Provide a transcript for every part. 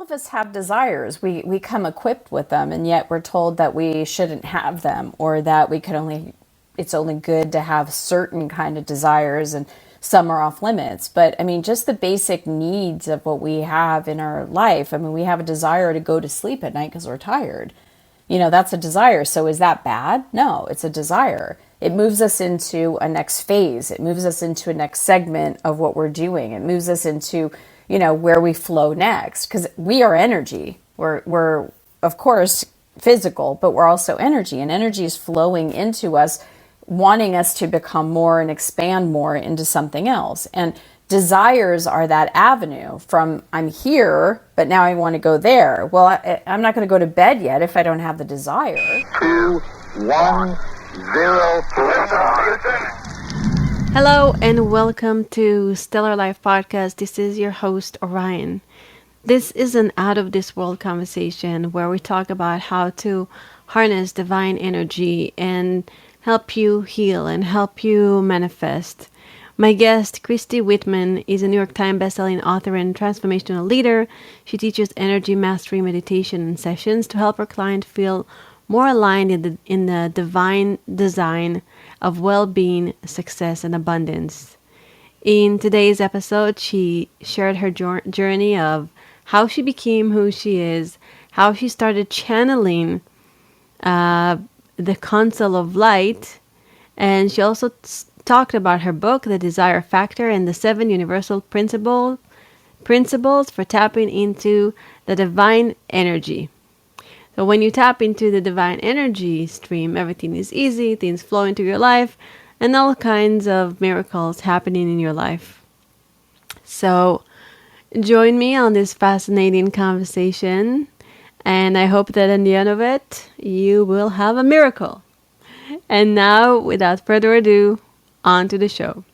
of us have desires. We come equipped with them, and yet we're told that we shouldn't have them, or that it's only good to have certain kind of desires and some are off limits. But I mean, just the basic needs of what we have in our life. I mean, we have a desire to go to sleep at night because we're tired. That's a desire. So is that bad? No, it's a desire. It moves us into a next phase. It moves us into a next segment of what we're doing. It moves us into, where we flow next, because we are energy. We're of course physical, but we're also energy, and energy is flowing into us, wanting us to become more and expand more into something else. And desires are that avenue from I'm here, but now I want to go there. Well, I'm not going to go to bed yet if I don't have the desire. 2, 1, 0. Hello and welcome to Stellar Life Podcast. This is your host, Orion. This is an out-of-this-world conversation where we talk about how to harness divine energy and help you heal and help you manifest. My guest, Christy Whitman, is a New York Times bestselling author and transformational leader. She teaches energy mastery meditation and sessions to help her client feel more aligned in the divine design of well-being, success, and abundance. In today's episode, she shared her journey of how she became who she is, how she started channeling the Council of Light, and she also talked about her book, The Desire Factor, and the 7 universal principles for tapping into the divine energy. So when you tap into the divine energy stream, everything is easy, things flow into your life, and all kinds of miracles happening in your life. So join me on this fascinating conversation, and I hope that in the end of it, you will have a miracle. And now, without further ado, on to the show.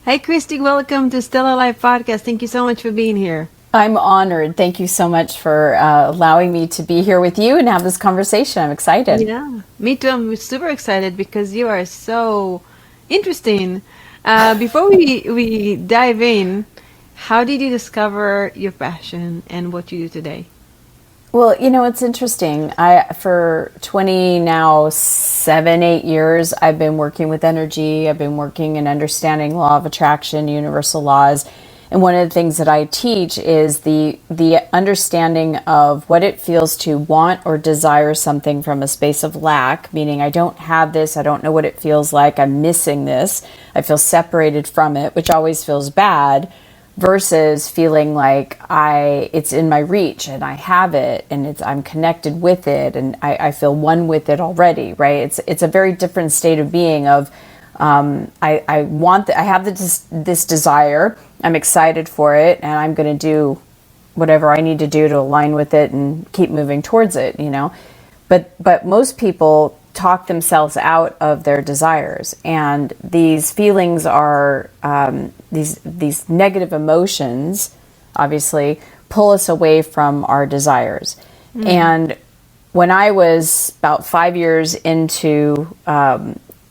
Hey, Christy, welcome to Stellar Life Podcast. Thank you so much for being here. I'm honored. Thank you so much for allowing me to be here with you and have this conversation. I'm excited. Yeah, me too. I'm super excited because you are so interesting. Before we dive in, how did you discover your passion and what you do today? Well, it's interesting. For 8 years, I've been working with energy. I've been working in understanding law of attraction, universal laws. And one of the things that I teach is the understanding of what it feels to want or desire something from a space of lack, meaning I don't have this, I don't know what it feels like, I'm missing this, I feel separated from it, which always feels bad, versus feeling like it's in my reach and I have it and I'm connected with it and I feel one with it already, right? It's a very different state of being of I have this desire, I'm excited for it, and I'm going to do whatever I need to do to align with it and keep moving towards it, But most people talk themselves out of their desires, and these feelings are these negative emotions obviously pull us away from our desires. And when I was about 5 years into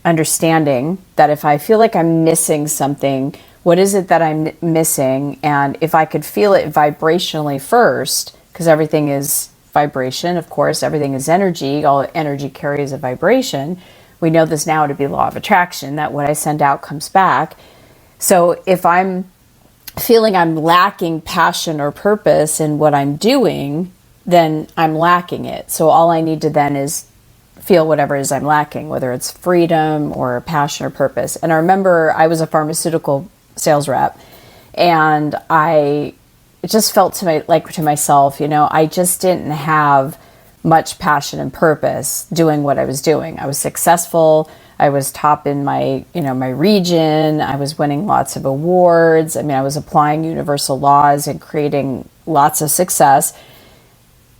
understanding that if I feel like I'm missing something, what is it that I'm missing? And if I could feel it vibrationally first, because everything is vibration, of course, everything is energy, all energy carries a vibration. We know this now to be law of attraction, that what I send out comes back. So if I'm feeling I'm lacking passion or purpose in what I'm doing, then I'm lacking it. So all I need to then is feel whatever it is I'm lacking, whether it's freedom or passion or purpose. And I remember I was a pharmaceutical sales rep, and I just felt to myself, I just didn't have much passion and purpose doing what I was doing. I was successful. I was top in my region. I was winning lots of awards. I mean, I was applying universal laws and creating lots of success.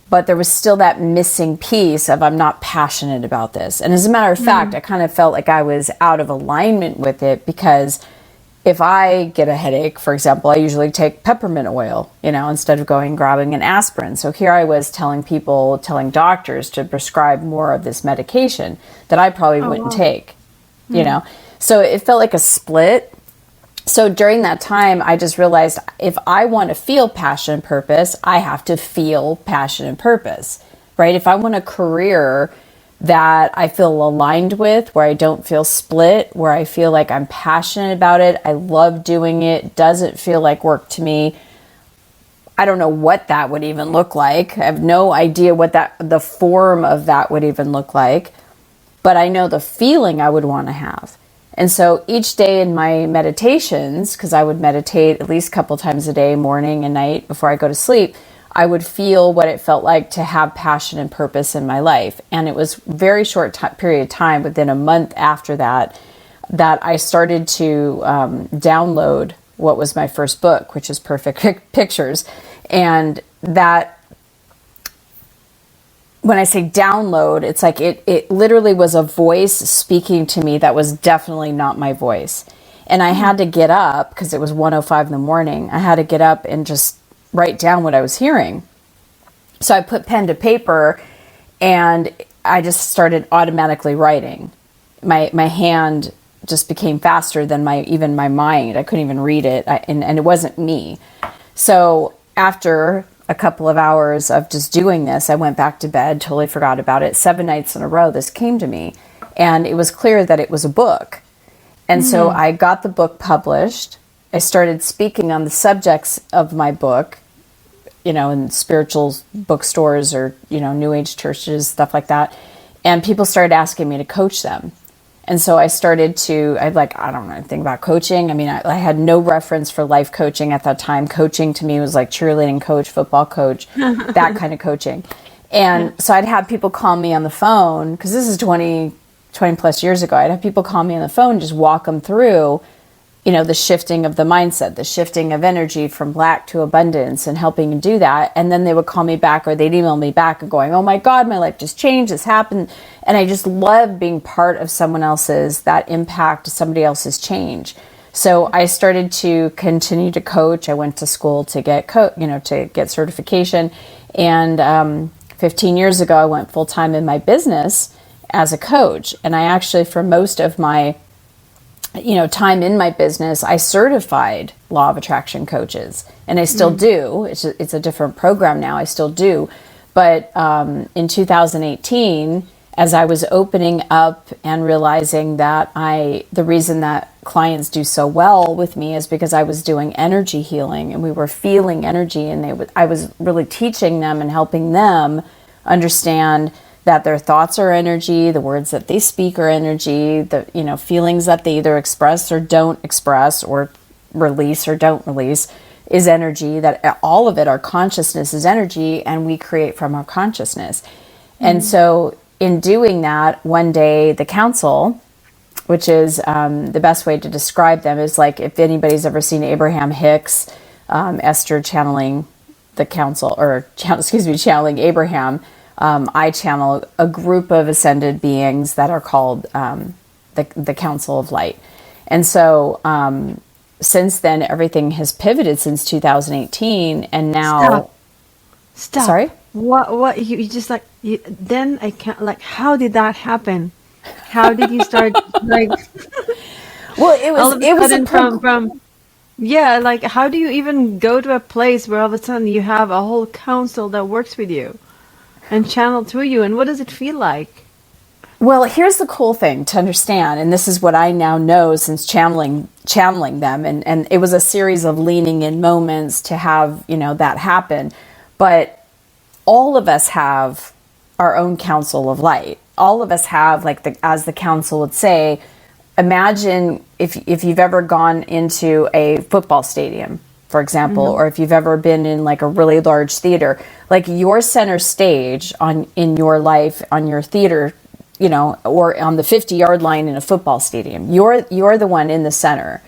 But there was still that missing piece of I'm not passionate about this. And as a matter of fact, I kind of felt like I was out of alignment with it, because if I get a headache, for example, I usually take peppermint oil, instead of grabbing an aspirin. So here I was telling doctors to prescribe more of this medication that I probably wouldn't take, So it felt like a split. So during that time, I just realized if I want to feel passion and purpose, I have to feel passion and purpose, right? If I want a career that I feel aligned with, where I don't feel split, where I feel like I'm passionate about it, I love doing it, doesn't feel like work to me, I don't know what that would even look like. I have no idea what the form of that would even look like, but I know the feeling I would want to have. And so each day in my meditations, because I would meditate at least a couple times a day, morning and night before I go to sleep, I would feel what it felt like to have passion and purpose in my life. And it was a very short period of time, within a month after that, that I started to download what was my first book, which is Perfect Pictures. And that, when I say download, it's like it literally was a voice speaking to me that was definitely not my voice. And I had to get up, because it was 1:05 in the morning. I had to get up and just write down what I was hearing. So I put pen to paper and I just started automatically writing. My hand just became faster than even my mind. I couldn't even read it, and it wasn't me. So after a couple of hours of just doing this, I went back to bed, totally forgot about it. 7 nights in a row, this came to me, and it was clear that it was a book. And so I got the book published. I started speaking on the subjects of my book, in spiritual bookstores or, New Age churches, stuff like that. And people started asking me to coach them. And so I started to, I don't know anything about coaching. I mean, I had no reference for life coaching at that time. Coaching to me was like cheerleading coach, football coach, that kind of coaching. And so I'd have people call me on the phone, because this is 20 plus years ago. I'd have people call me on the phone, just walk them through, the shifting of the mindset, the shifting of energy from lack to abundance, and helping do that. And then they would call me back, or they'd email me back and going, oh my God, my life just changed, this happened. And I just love being part of someone else's, that impact, somebody else's change. So I started to continue to coach. I went to school to get to get certification. And 15 years ago, I went full time in my business as a coach. And I actually, for most of my time in my business, I certified law of attraction coaches, and I still do. It's a different program now. I still do. But in 2018, as I was opening up and realizing that the reason that clients do so well with me is because I was doing energy healing, and we were feeling energy, and I was really teaching them and helping them understand that their thoughts are energy, the words that they speak are energy, the feelings that they either express or don't express, or release or don't release, is energy. That all of it, our consciousness is energy, and we create from our consciousness. And so in doing that, one day the council, which is the best way to describe them, is like, if anybody's ever seen Abraham Hicks, Esther channeling the council, or channeling Abraham. I channel a group of ascended beings that are called the Council of Light. And so since then, everything has pivoted since 2018, and now... Stop. Sorry? What you just then I can't, how did that happen? How did you start Well, it was from how do you even go to a place where all of a sudden you have a whole council that works with you and channel through you, and what does it feel like? Well, here's the cool thing to understand, and this is what I now know since channeling them, and it was a series of leaning in moments to have, that happen. But all of us have our own council of light. All of us have, as the council would say, imagine if you've ever gone into a football stadium, for example, or if you've ever been in a really large theater, your center stage in your life, on your theater, or on the 50-yard line in a football stadium, you're the one in the center.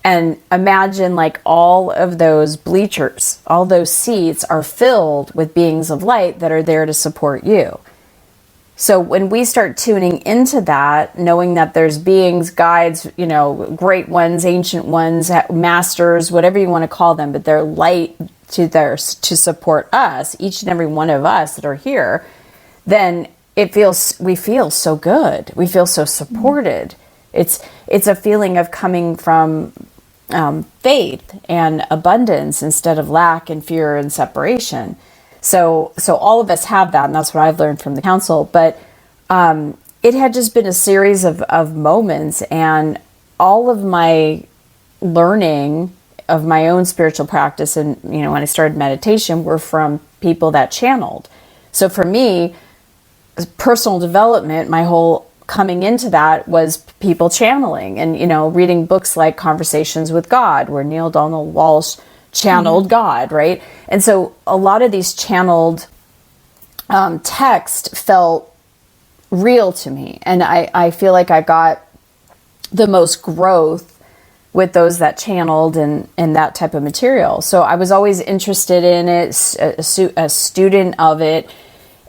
And imagine all of those bleachers, all those seats are filled with beings of light that are there to support you. So when we start tuning into that, knowing that there's beings, guides, great ones, ancient ones, masters, whatever you want to call them, but they're light to support us, each and every one of us that are here, then we feel so good. We feel so supported. It's a feeling of coming from faith and abundance instead of lack and fear and separation. So all of us have that, and that's what I've learned from the council. But it had just been a series of moments, and all of my learning of my own spiritual practice, and when I started meditation, were from people that channeled. So for me, personal development, my whole coming into that was people channeling, and reading books like Conversations with God, where Neil Donald Walsh channeled God, right? And so a lot of these channeled text felt real to me, and I feel like I got the most growth with those that channeled and that type of material. So I was always interested in it, a student of it,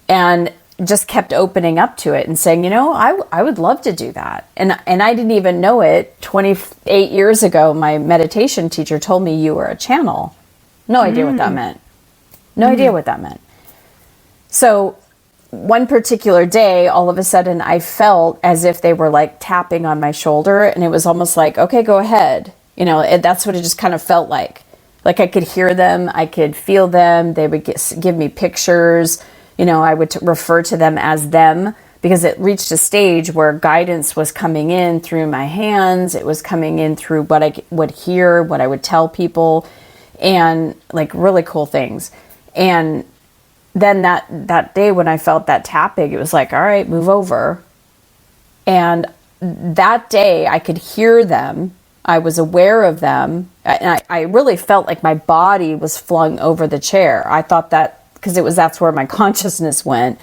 and just kept opening up to it and saying, I would love to do that. And I didn't even know it. 28 years ago, my meditation teacher told me you were a channel. No idea what that meant. No idea what that meant. So one particular day, all of a sudden, I felt as if they were like tapping on my shoulder, and it was almost like, okay, go ahead. That's what it just kind of felt like. Like I could hear them, I could feel them. They would give me pictures. I would refer to them as them, because it reached a stage where guidance was coming in through my hands. It was coming in through what I would hear, what I would tell people, and like really cool things. And then that day when I felt that tapping, it was like, all right, move over. And that day I could hear them. I was aware of them. And I really felt like my body was flung over the chair. I thought that because that's where my consciousness went.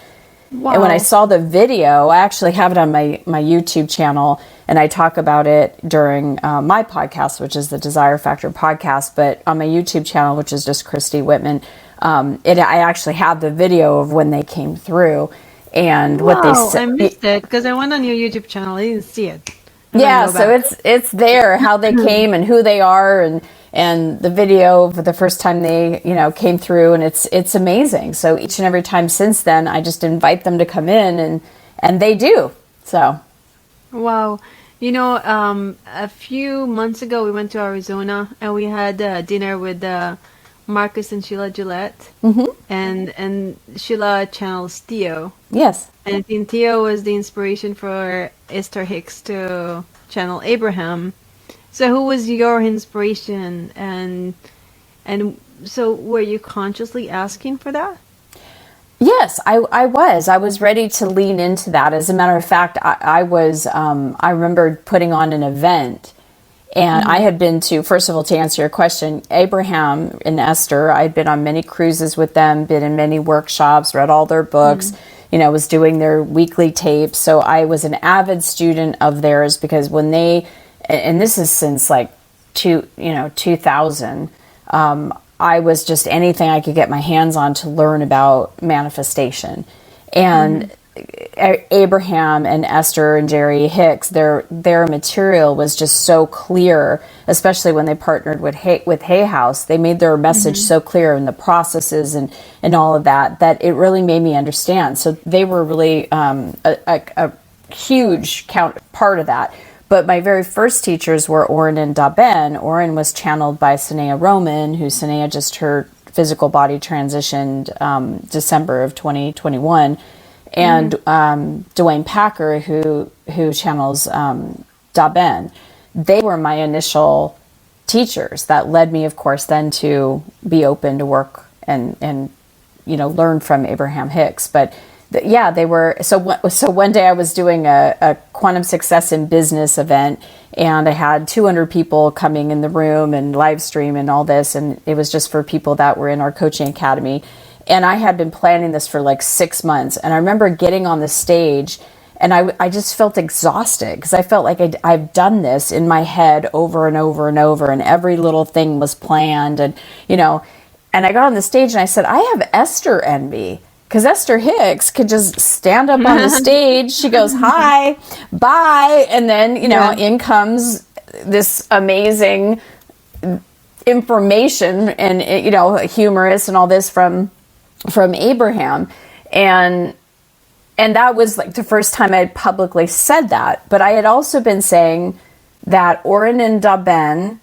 Wow. And when I saw the video, I actually have it on my YouTube channel, and I talk about it during my podcast, which is the Desire Factor podcast. But on my YouTube channel, which is just Christy Whitman, I actually have the video of when they came through and what they said. I missed it because I went on your YouTube channel. I didn't see it. Yeah, so it's there, how they came and who they are, and the video for the first time they came through, and it's amazing. So each and every time since then, I just invite them to come in, and they do. So wow. A few months ago we went to Arizona, and we had dinner with Marcus and Sheila Gillette, and Sheila channels Theo. Yes. And I think Theo was the inspiration for Esther Hicks to channel Abraham. So who was your inspiration, and so were you consciously asking for that? Yes, I was ready to lean into that. As a matter of fact, I remember putting on an event, and I had been to, first of all, to answer your question, Abraham and Esther, I'd been on many cruises with them, been in many workshops, read all their books, was doing their weekly tapes. So I was an avid student of theirs, because when they, and this is since like 2000, I was just anything I could get my hands on to learn about manifestation. And Abraham and Esther and Jerry Hicks, their material was just so clear, especially when they partnered with Hay House. They made their message so clear in the processes and all of that it really made me understand. So they were really a huge part of that. But my very first teachers were Orion and Daben. Orion was channeled by Sanaya Roman, who Sanaya just her physical body transitioned December of 2021. And Dwayne Packer, who channels Daben. They were my initial teachers that led me, of course, then to be open to work and learn from Abraham Hicks. But they were. So one day I was doing a Quantum Success in Business event, and I had 200 people coming in the room and live stream and all this, and it was just for people that were in our coaching academy. And I had been planning this for like 6 months. And I remember getting on the stage, and I just felt exhausted, because I felt like I've done this in my head over and over and over, and every little thing was planned. And I got on the stage and I said, I have Esther envy, because Esther Hicks could just stand up on the stage. She goes, hi, bye. And then, in comes this amazing information and, humorous and all this from Abraham. And that was like the first time I had publicly said that. But I had also been saying that Orion and Daben,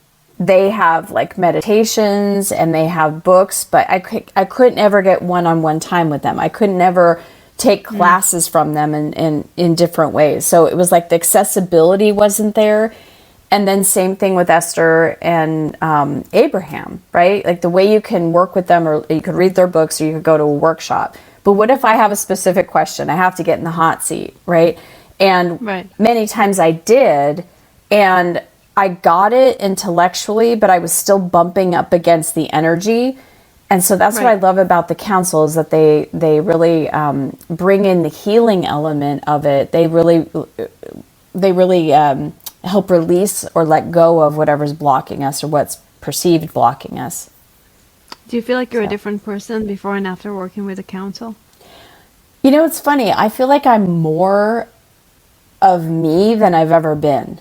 they have like meditations and they have books, but I couldn't ever get one-on-one time with them. I couldn't ever take classes from them in different ways. So it was like the accessibility wasn't there. And then same thing with Esther and Abraham, right? Like the way you can work with them, or you could read their books, or you could go to a workshop. But what if I have a specific question? I have to get in the hot seat, right? And many times I did, and I got it intellectually, but I was still bumping up against the energy. And so that's what I love about the council, is that they really bring in the healing element of it. They really help release or let go of whatever's blocking us or what's perceived blocking us. Do you feel like you're a different person before and after working with the council? You know, it's funny. I feel like I'm more of me than I've ever been,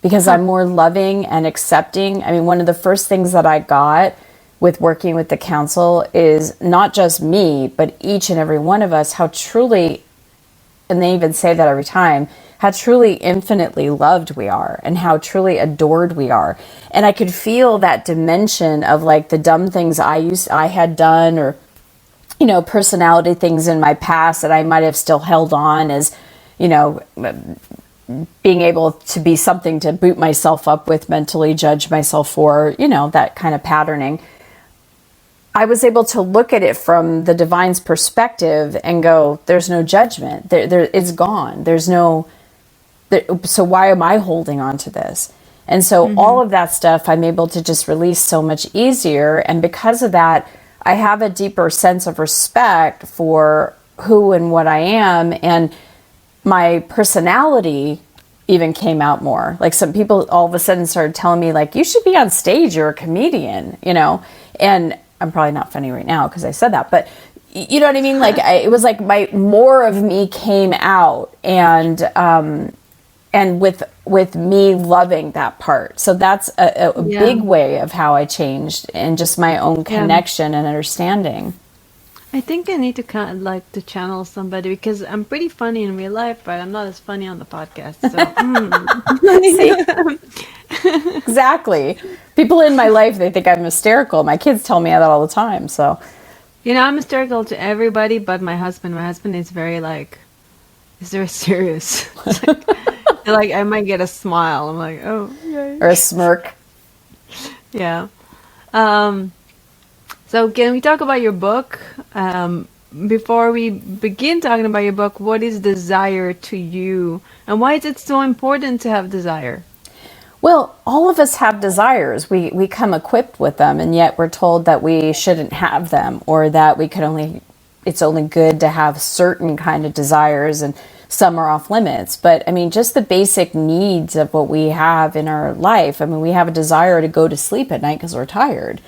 because I'm more loving and accepting. I mean, one of the first things that I got with working with the council is not just me, but each and every one of us, how truly, and they even say that every time, how truly infinitely loved we are and how truly adored we are. And I could feel that dimension of like the dumb things I had done, or, you know, personality things in my past that I might have still held on as, you know, being able to be something to boot myself up with, mentally judge myself for, you know, that kind of patterning. I was able to look at it from the divine's perspective and go, there's no judgment. It's gone. There's no... So why am I holding on to this? And so all of that stuff I'm able to just release so much easier. And because of that, I have a deeper sense of respect for who and what I am. And my personality even came out more. Like some people all of a sudden started telling me like, you should be on stage. You're a comedian, you know? And I'm probably not funny right now because I said that, but you know what I mean? Like it was like more of me came out, and with me loving that part. So that's a big way of how I changed, and just my own connection and understanding. I think I need to kind of like to channel somebody, because I'm pretty funny in real life, but I'm not as funny on the podcast. So Exactly. People in my life, they think I'm hysterical. My kids tell me that all the time. So, you know, I'm hysterical to everybody, but my husband is very like, is very serious. Like I might get a smile. I'm like, oh, yay. Or a smirk. Yeah. So can we talk about your book? Before we begin talking about your book, what is desire to you? And why is it so important to have desire? Well, all of us have desires. We come equipped with them, and yet we're told that we shouldn't have them, or that it's only good to have certain kind of desires, and some are off limits. But I mean, just the basic needs of what we have in our life. I mean, we have a desire to go to sleep at night because we're tired.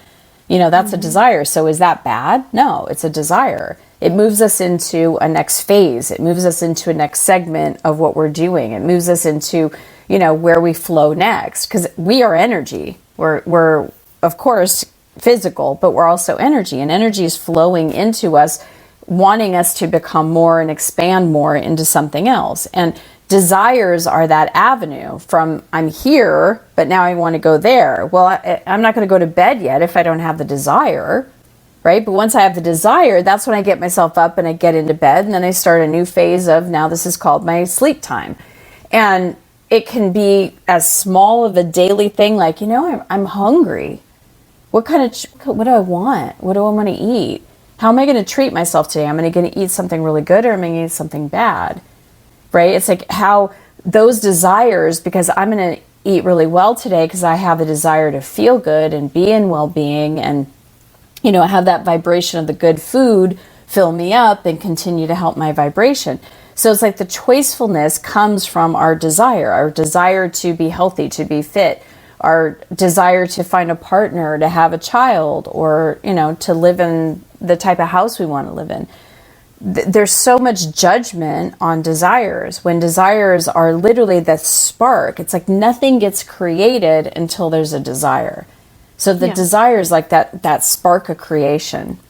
You know, that's a desire. So is that bad? No, it's a desire. It moves us into a next phase. It moves us into a next segment of what we're doing. It moves us into, you know, where we flow next, because we are energy. We're of course physical, but we're also energy, and energy is flowing into us, wanting us to become more and expand more into something else. And desires are that avenue from I'm here, but now I want to go there. Well, I'm not going to go to bed yet if I don't have the desire, right? But once I have the desire, that's when I get myself up and I get into bed, and then I start a new phase of, now this is called my sleep time. And it can be as small of a daily thing, like, you know, I'm hungry. What do I want? What do I want to eat? How am I going to treat myself today? Am I going to eat something really good, or am I going to eat something bad? Right? It's like how those desires, because I'm going to eat really well today because I have a desire to feel good and be in well-being, and, you know, have that vibration of the good food fill me up and continue to help my vibration. So it's like the choicefulness comes from our desire to be healthy, to be fit, our desire to find a partner, to have a child, or, you know, to live in the type of house we want to live in. There's so much judgment on desires, when desires are literally the spark. It's like nothing gets created until there's a desire. So the desire is like that spark of creation.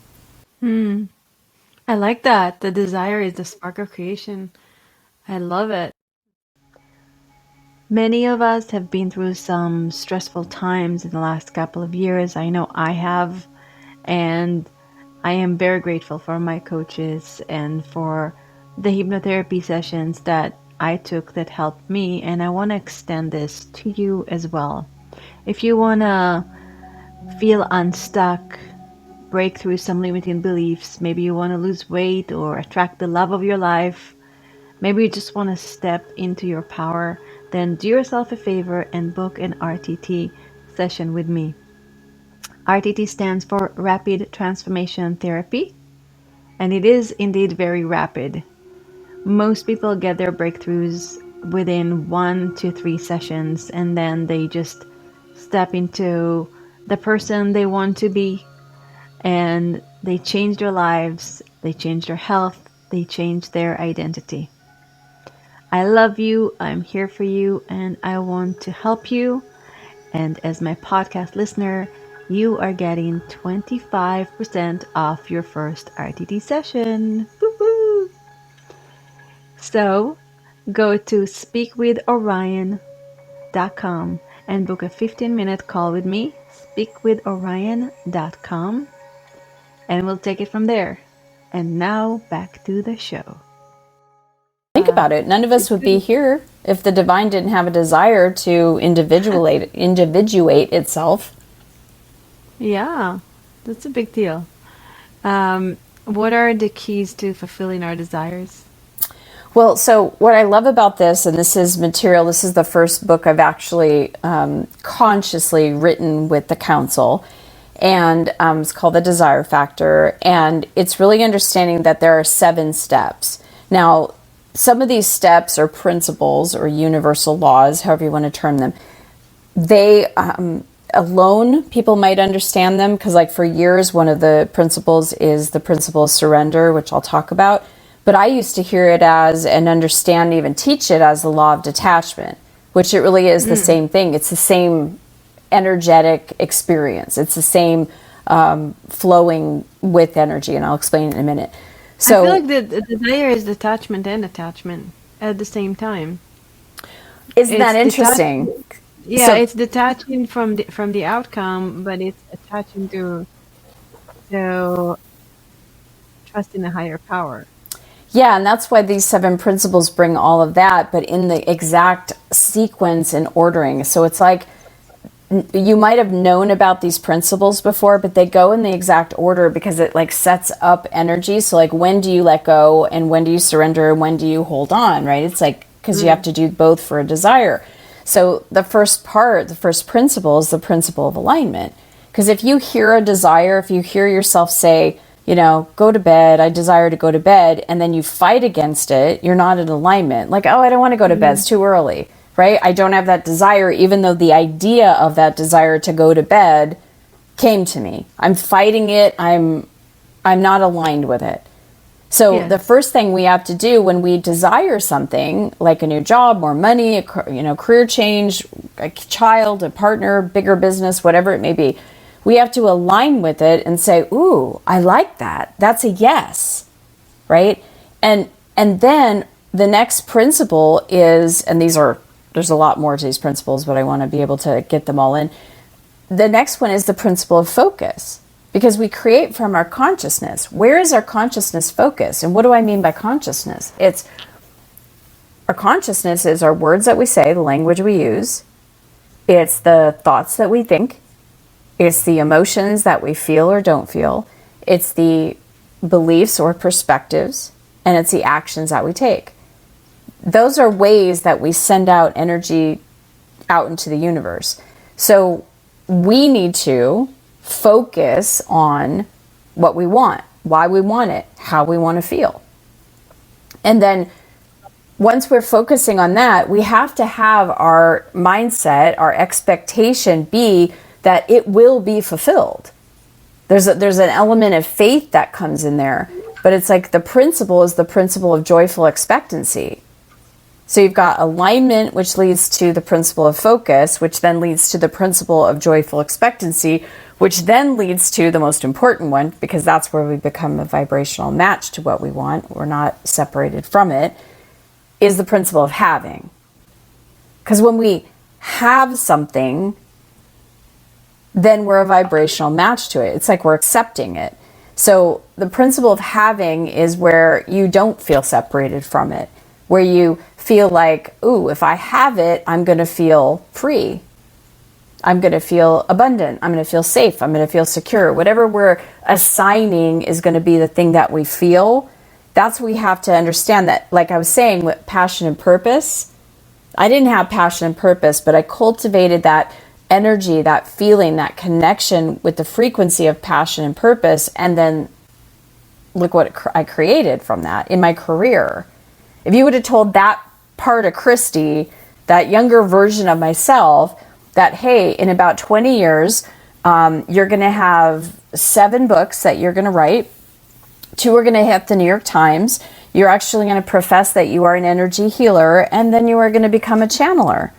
I like that. The desire is the spark of creation. I love it. Many of us have been through some stressful times in the last couple of years. I know I have, and I am very grateful for my coaches and for the hypnotherapy sessions that I took that helped me. And I want to extend this to you as well. If you want to feel unstuck, break through some limiting beliefs, maybe you want to lose weight or attract the love of your life, maybe you just want to step into your power, then do yourself a favor and book an RTT session with me. RTT stands for Rapid Transformation Therapy, and it is indeed very rapid. Most people get their breakthroughs within 1 to 3 sessions, and then they just step into the person they want to be, and they change their lives, they change their health, they change their identity. I love you, I'm here for you, and I want to help you. And as my podcast listener, you are getting 25% off your first RTT session. Woo-hoo! So go to speakwithorion.com and book a 15-minute call with me, speakwithorion.com, and we'll take it from there. And now back to the show. Think about it. None of us would be here if the divine didn't have a desire to individuate itself. Yeah, that's a big deal. What are the keys to fulfilling our desires? Well, so what I love about this, and this is material, this is the first book I've actually consciously written with the council, and it's called The Desire Factor, and it's really understanding that there are 7 steps. Now, some of these steps or principles or universal laws, however you want to term them, they alone, people might understand them, because like for years, one of the principles is the principle of surrender, which I'll talk about. But I used to hear it as and understand, even teach it as the law of detachment, which it really is the same thing. It's the same energetic experience. It's the same flowing with energy, and I'll explain in a minute. So I feel like the desire is detachment and attachment at the same time. Isn't that interesting? Yeah, So, it's detaching from the outcome, but it's attaching to trust in a higher power. yeah, and that's why these 7 principles bring all of that, but in the exact sequence and ordering. So it's like you might have known about these principles before, but they go in the exact order because it like sets up energy. So like, when do you let go and when do you surrender and when do you hold on, right? It's like, because you have to do both for a desire. So the first part, the first principle is the principle of alignment. Because if you hear a desire, if you hear yourself say, you know, go to bed, I desire to go to bed, and then you fight against it, you're not in alignment. Like, oh, I don't want to go to bed, it's too early, right? I don't have that desire, even though the idea of that desire to go to bed came to me. I'm fighting it, I'm not aligned with it. So the first thing we have to do when we desire something, like a new job, more money, a career change, a child, a partner, bigger business, whatever it may be, we have to align with it and say, ooh, I like that. That's a yes, right? And then the next principle is, and there's a lot more to these principles, but I want to be able to get them all in. The next one is the principle of focus, because we create from our consciousness. Where is our consciousness focused? And what do I mean by consciousness? Our consciousness is our words that we say, the language we use. It's the thoughts that we think. It's the emotions that we feel or don't feel. It's the beliefs or perspectives, and it's the actions that we take. Those are ways that we send out energy out into the universe. So we need to focus on what we want, why we want it, how we want to feel. And then once we're focusing on that, we have to have our mindset, our expectation be that it will be fulfilled. There's an element of faith that comes in there, but it's like the principle is the principle of joyful expectancy. So you've got alignment, which leads to the principle of focus, which then leads to the principle of joyful expectancy, which then leads to the most important one, because that's where we become a vibrational match to what we want. We're not separated from it, is the principle of having. Because when we have something, then we're a vibrational match to it. It's like we're accepting it. So the principle of having is where you don't feel separated from it, where you feel like, ooh, if I have it, I'm going to feel free. I'm going to feel abundant. I'm going to feel safe. I'm going to feel secure. Whatever we're assigning is going to be the thing that we feel. That's what we have to understand, that, like I was saying, with passion and purpose, I didn't have passion and purpose, but I cultivated that energy, that feeling, that connection with the frequency of passion and purpose. And then look what I created from that in my career. If you would have told that part of Christy, that younger version of myself, that, hey, in about 20 years, you're going to have 7 books that you're going to write. 2 are going to hit the New York Times. You're actually going to profess that you are an energy healer, and then you are going to become a channeler.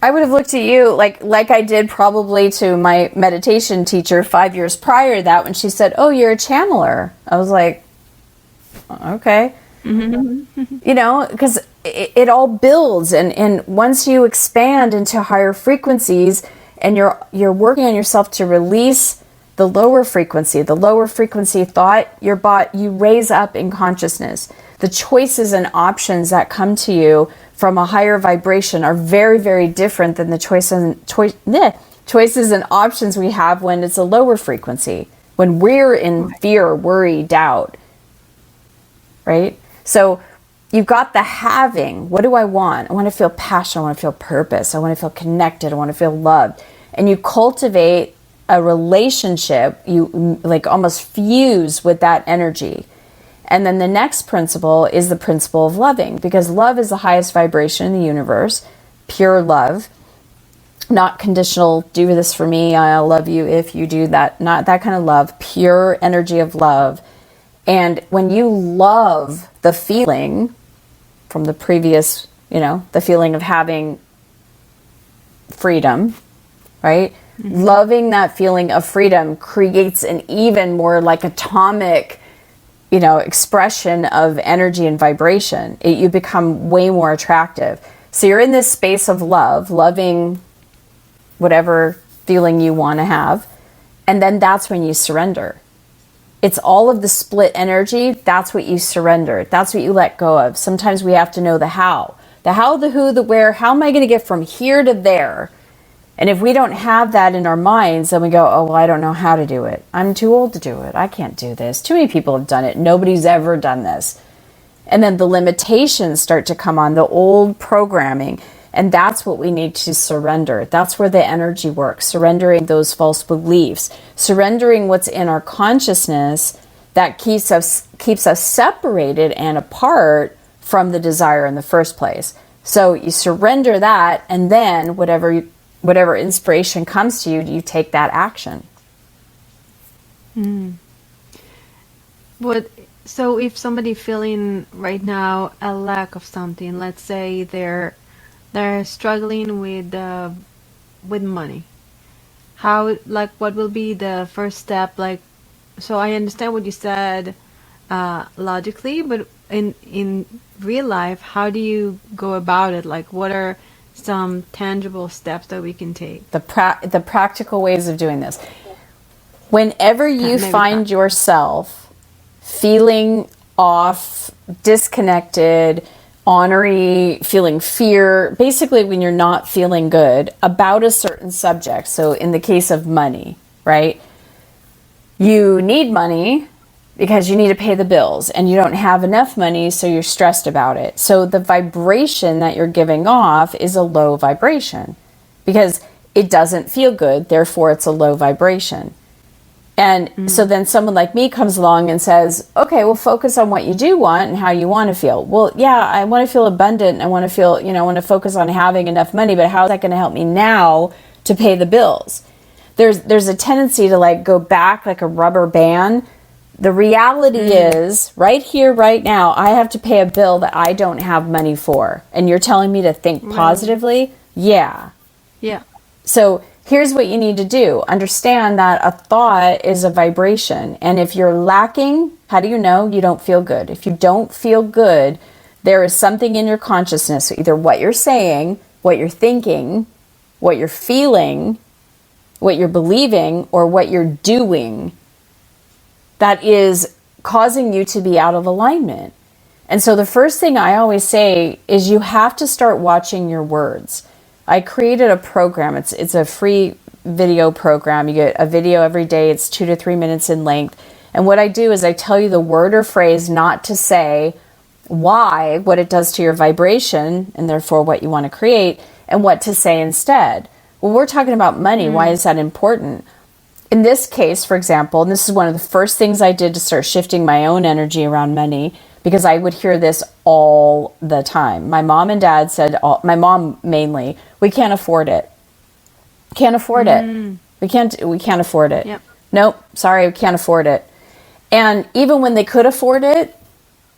I would have looked at you like I did probably to my meditation teacher 5 years prior to that, when she said, oh, you're a channeler. I was like, okay. You know, because it all builds, and once you expand into higher frequencies and you're working on yourself to release the lower frequency thought, you raise up in consciousness. The choices and options that come to you from a higher vibration are very, very different than the choices and options we have when it's a lower frequency, when we're in fear, worry, doubt, right? So you've got the having. What do I want? I want to feel passion. I want to feel purpose. I want to feel connected. I want to feel loved. And you cultivate a relationship, you like almost fuse with that energy. And then the next principle is the principle of loving, because love is the highest vibration in the universe, pure love, not conditional, do this for me, I'll love you if you do that, not that kind of love, pure energy of love. And when you love the feeling from the previous, the feeling of having freedom, right? Mm-hmm. Loving that feeling of freedom creates an even more like atomic, expression of energy and vibration. You become way more attractive. So you're in this space of love, loving whatever feeling you want to have. And then that's when you surrender. It's all of the split energy. That's what you surrender. That's what you let go of. Sometimes we have to know the how. The how, the who, the where. How am I going to get from here to there? And if we don't have that in our minds, then we go, oh, well, I don't know how to do it. I'm too old to do it. I can't do this. Too many people have done it. Nobody's ever done this. And then the limitations start to come on, the old programming. And that's what we need to surrender. That's where the energy works. Surrendering those false beliefs. Surrendering what's in our consciousness that keeps us separated and apart from the desire in the first place. So you surrender that, and then whatever inspiration comes to you, you take that action. So if somebody feeling right now a lack of something, let's say they're struggling with money, what will be the first step? So I understand what you said logically, but in real life, how do you go about it? What are some tangible steps that we can take? The practical ways of doing this. Whenever you find yourself feeling off, disconnected, ornery, feeling fear, basically when you're not feeling good about a certain subject. So in the case of money, right? You need money because you need to pay the bills, and you don't have enough money, so you're stressed about it. So the vibration that you're giving off is a low vibration because it doesn't feel good, therefore it's a low vibration. And so then someone like me comes along and says, okay, well, focus on what you do want and how you want to feel. Well, yeah, I want to feel abundant. I want to feel, I want to focus on having enough money, but how is that going to help me now to pay the bills? There's a tendency to go back like a rubber band. The reality is, right here, right now, I have to pay a bill that I don't have money for. And you're telling me to think positively? Yeah. Yeah. So here's what you need to do. Understand that a thought is a vibration. And if you're lacking, how do you know? You don't feel good. If you don't feel good, There is something in your consciousness, either what you're saying, what you're thinking, what you're feeling, what you're believing, or what you're doing that is causing you to be out of alignment. And so the first thing I always say is you have to start watching your words. I created a program. It's a free video program. You get a video every day. It's 2 to 3 minutes in length. And what I do is I tell you the word or phrase not to say, why, what it does to your vibration, and therefore what you want to create, and what to say instead. When we're talking about money, why is that important? In this case, for example, and this is one of the first things I did to start shifting my own energy around money, because I would hear this all the time. My mom and dad said, my mom mainly, we can't afford it. Can't afford it. We can't afford it. Yep. Nope, sorry, we can't afford it. And even when they could afford it,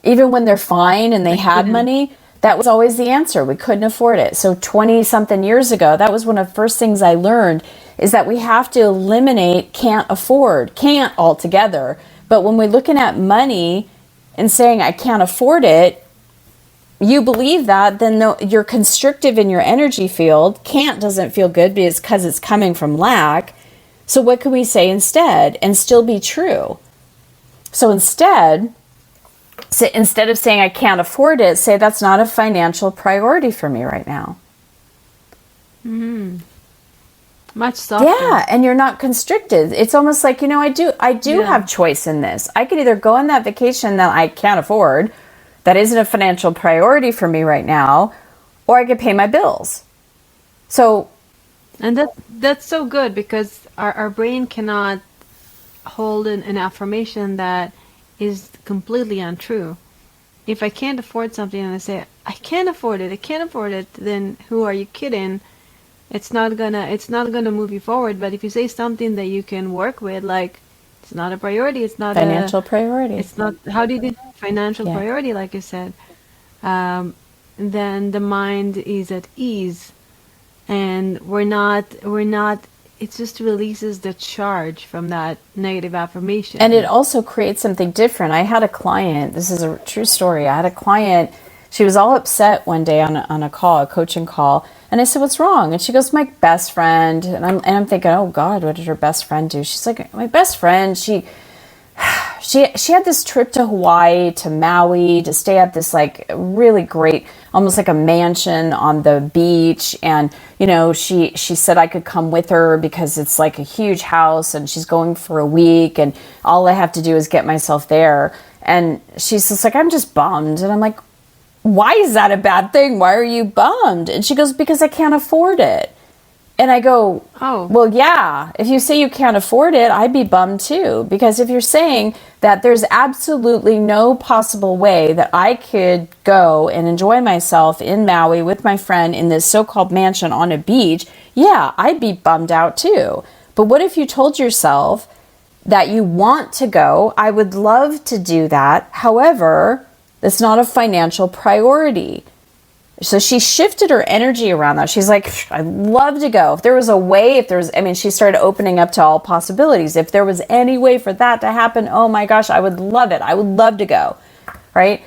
even when they're fine and they had money, that was always the answer. We couldn't afford it. So 20 something years ago, that was one of the first things I learned, is that we have to eliminate can't afford, can't altogether. But when we're looking at money and saying I can't afford it, you believe that, then you're constrictive in your energy field. Can't doesn't feel good because it's coming from lack. So what can we say instead and still be true? So instead of saying I can't afford it, say that's not a financial priority for me right now. Much softer. Yeah, and you're not constricted. It's almost like, I do have choice in this. I could either go on that vacation that I can't afford, that isn't a financial priority for me right now, or I could pay my bills. So, and that's so good, because our brain cannot hold an affirmation that is completely untrue. If I can't afford something and I say I can't afford it, then who are you kidding? It's not gonna move you forward. But if you say something that you can work with, like it's not a priority, it's not financial priority. It's not, how did it financial priority, like you said, then the mind is at ease, and we're not. It just releases the charge from that negative affirmation. And it also creates something different. I had a client, this is a true story. I had a client, she was all upset one day on a call, a coaching call. And I said, what's wrong? And she goes, my best friend. And I'm thinking, oh God, what did her best friend do? She's like, my best friend, she had this trip to Hawaii, to Maui, to stay at this like really great, almost like a mansion on the beach. And, she said I could come with her because it's like a huge house and she's going for a week and all I have to do is get myself there. And she's just like, I'm just bummed. And I'm like, why is that a bad thing? Why are you bummed? And she goes, because I can't afford it. And I go, oh, well, yeah, if you say you can't afford it, I'd be bummed too. Because if you're saying that there's absolutely no possible way that I could go and enjoy myself in Maui with my friend in this so-called mansion on a beach, yeah, I'd be bummed out too. But what if you told yourself that you want to go? I would love to do that. However, it's not a financial priority. So she shifted her energy around that. She's like, I'd love to go. If there was a way, she started opening up to all possibilities. If there was any way for that to happen, oh my gosh, I would love it. I would love to go, right?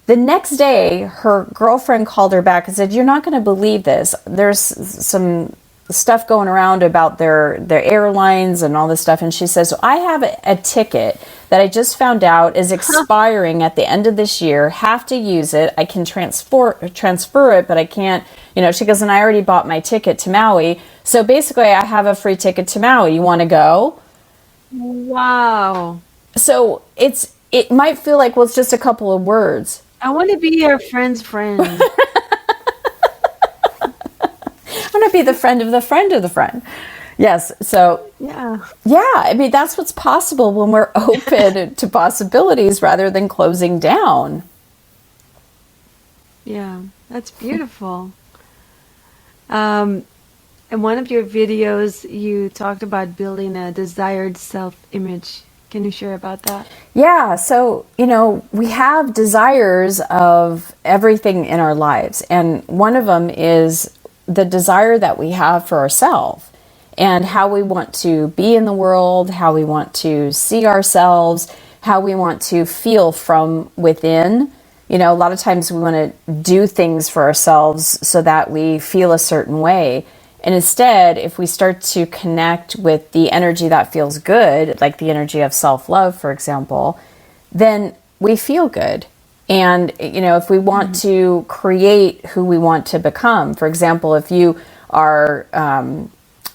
The next day, her girlfriend called her back and said, you're not going to believe this. There's some stuff going around about their airlines and all this stuff. And she says, so I have a ticket that I just found out is expiring at the end of this year. Have to use it. I can transfer it, but I can't, she goes, and I already bought my ticket to Maui. So basically I have a free ticket to Maui. You want to go? Wow. So it might feel like, well, it's just a couple of words. I want to be your friend's friend. I want to be the friend of the friend of the friend. Yes. So yeah. That's what's possible when we're open to possibilities rather than closing down. Yeah, that's beautiful. In one of your videos, you talked about building a desired self-image. Can you share about that? Yeah. So, we have desires of everything in our lives. And one of them is the desire that we have for ourselves and how we want to be in the world, how we want to see ourselves, how we want to feel from within. A lot of times we want to do things for ourselves so that we feel a certain way. And instead, if we start to connect with the energy that feels good, like the energy of self-love, for example, then we feel good. And, if we want to create who we want to become, for example, if you are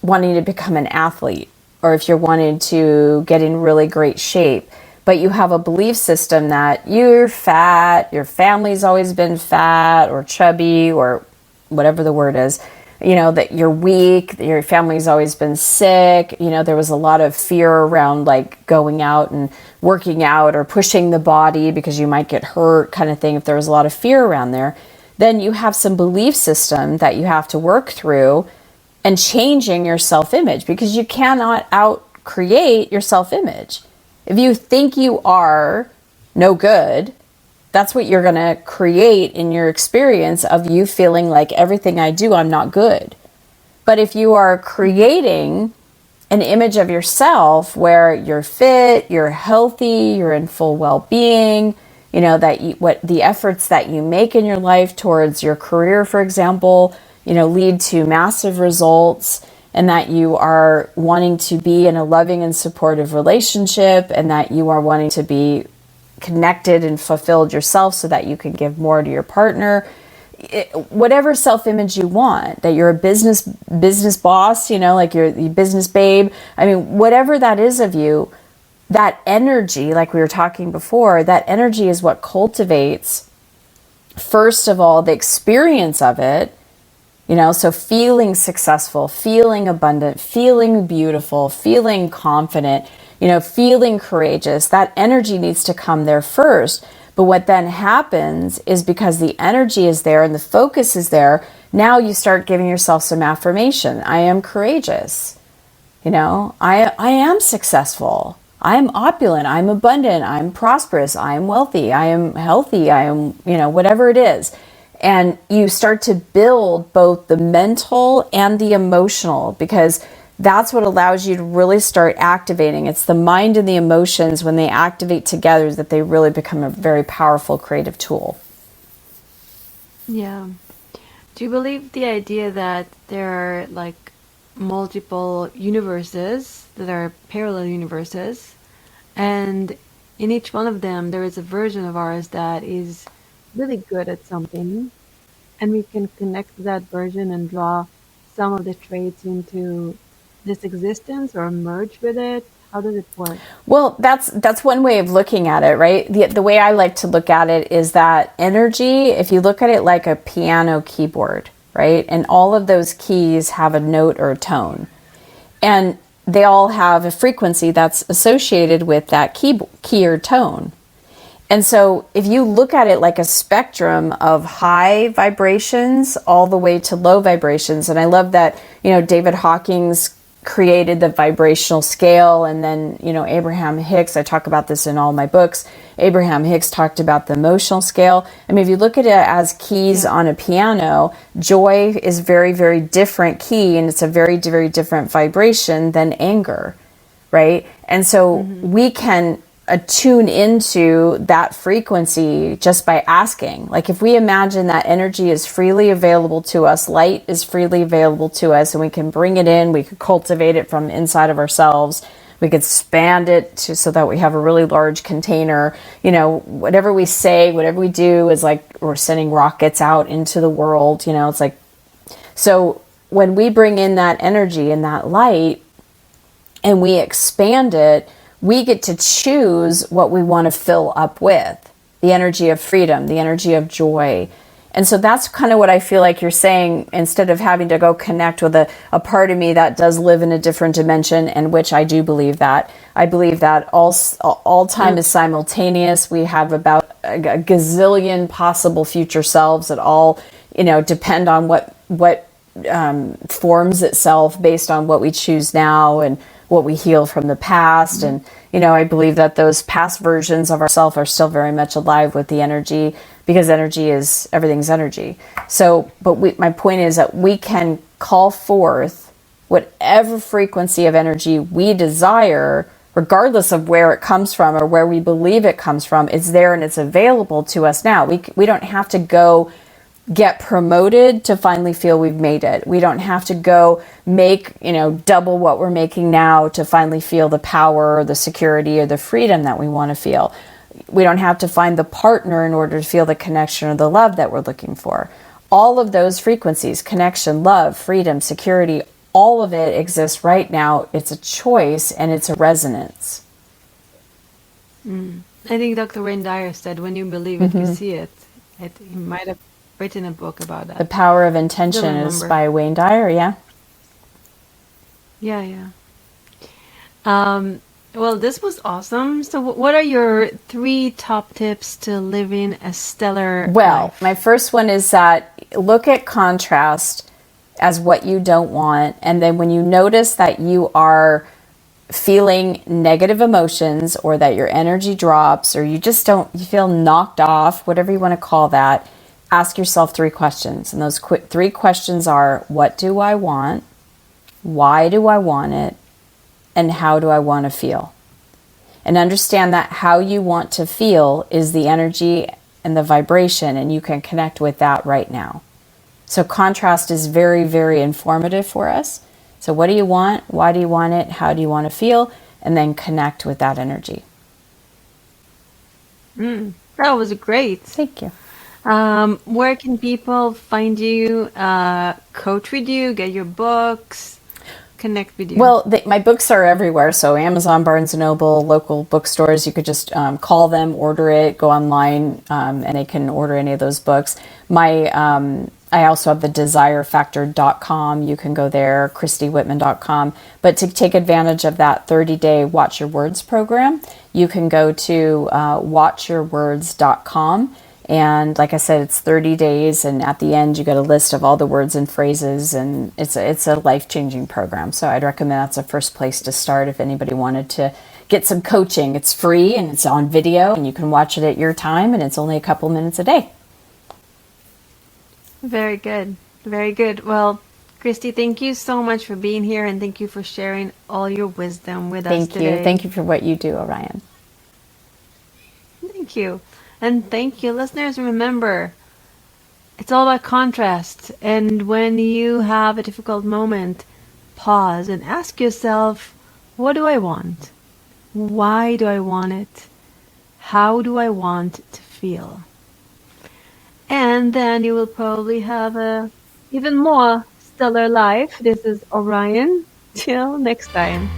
wanting to become an athlete, or if you're wanting to get in really great shape, but you have a belief system that you're fat, your family's always been fat or chubby or whatever the word is, that you're weak, that your family's always been sick. There was a lot of fear around like going out and working out or pushing the body because you might get hurt kind of thing. If there was a lot of fear around there, then you have some belief system that you have to work through and changing your self-image, because you cannot out-create your self-image. If you think you are no good, that's what you're going to create in your experience of you feeling like everything I do, I'm not good. But if you are creating an image of yourself where you're fit, you're healthy, you're in full well-being, what the efforts that you make in your life towards your career, for example, lead to massive results, and that you are wanting to be in a loving and supportive relationship, and that you are wanting to be connected and fulfilled yourself so that you can give more to your partner. Whatever self-image you want, that you're a business boss, like you're the business babe. I mean, whatever that is of you, that energy, like we were talking before, that energy is what cultivates, first of all, the experience of it. So feeling successful, feeling abundant, feeling beautiful, feeling confident, feeling courageous, that energy needs to come there first. But what then happens is, because the energy is there and the focus is there, now you start giving yourself some affirmation. I am courageous. I am successful. I am opulent. I'm abundant. I'm prosperous. I am wealthy. I am healthy. I am, whatever it is. And you start to build both the mental and the emotional, because that's what allows you to really start activating. It's the mind and the emotions, when they activate together, that they really become a very powerful creative tool. Yeah. Do you believe the idea that there are like multiple universes, that are parallel universes, and in each one of them there is a version of ours that is really good at something, and we can connect to that version and draw some of the traits into this existence or merge with it? How does it work? Well, that's one way of looking at it, right? The way I like to look at it is that energy, if you look at it like a piano keyboard, right? And all of those keys have a note or a tone. And they all have a frequency that's associated with that key or tone. And so if you look at it like a spectrum of high vibrations all the way to low vibrations, and I love that, David Hawkins created the vibrational scale, and then, Abraham Hicks, I talk about this in all my books, Abraham Hicks talked about the emotional scale. I mean, if you look at it as keys on a piano, joy is very, very different key, and it's a very, very different vibration than anger, right? And so we can attune into that frequency just by asking. Like, if we imagine that energy is freely available to us, light is freely available to us, and we can bring it in, we could cultivate it from inside of ourselves, we could expand it so that we have a really large container. Whatever we say, whatever we do is like we're sending rockets out into the world. It's like, so when we bring in that energy and that light and we expand it, we get to choose what we want to fill up with. The energy of freedom, the energy of joy. And so that's kind of what I feel like you're saying, instead of having to go connect with a part of me that does live in a different dimension, and which I do believe that. I believe that all time is simultaneous. We have about a gazillion possible future selves that all, depend on what forms itself based on what we choose now and what we heal from the past. And, I believe that those past versions of ourselves are still very much alive with the energy, because everything's energy. So, but my point is that we can call forth whatever frequency of energy we desire, regardless of where it comes from or where we believe it comes from. It's there and it's available to us now. We don't have to go get promoted to finally feel we've made it. We don't have to go make, double what we're making now to finally feel the power or the security or the freedom that we want to feel. We don't have to find the partner in order to feel the connection or the love that we're looking for. All of those frequencies, connection, love, freedom, security, all of it exists right now. It's a choice and it's a resonance. I think Dr. Wayne Dyer said, when you believe it, you see it. He might have written a book about that. The Power of Intention is by Wayne Dyer, yeah? Yeah. Well, this was awesome. So what are your 3 top tips to living a stellar life? My first one is that look at contrast as what you don't want. And then when you notice that you are feeling negative emotions or that your energy drops or you feel knocked off, whatever you want to call that, ask yourself 3 questions. And those 3 questions are, what do I want? Why do I want it? And how do I want to feel? And understand that how you want to feel is the energy and the vibration, and you can connect with that right now. So contrast is very, very informative for us. So what do you want? Why do you want it? How do you want to feel? And then connect with that energy. That was great. Thank you. Where can people find you, coach with you, get your books, connect with you? Well, my books are everywhere. So Amazon, Barnes & Noble, local bookstores, you could just call them, order it, go online, and they can order any of those books. I also have the desirefactor.com. You can go there, christywhitman.com. But to take advantage of that 30-day Watch Your Words program, you can go to watchyourwords.com. And like I said, it's 30 days. And at the end, you get a list of all the words and phrases. And it's a life-changing program. So I'd recommend that's the first place to start if anybody wanted to get some coaching. It's free and it's on video. And you can watch it at your time. And it's only a couple minutes a day. Very good. Very good. Well, Christy, thank you so much for being here, and thank you for sharing all your wisdom with us today. Thank you for what you do, Orion. Thank you. And thank you, listeners. Remember, it's all about contrast. And when you have a difficult moment, pause and ask yourself, what do I want? Why do I want it? How do I want to feel? And then you will probably have a even more stellar life. This is Orion. Till next time.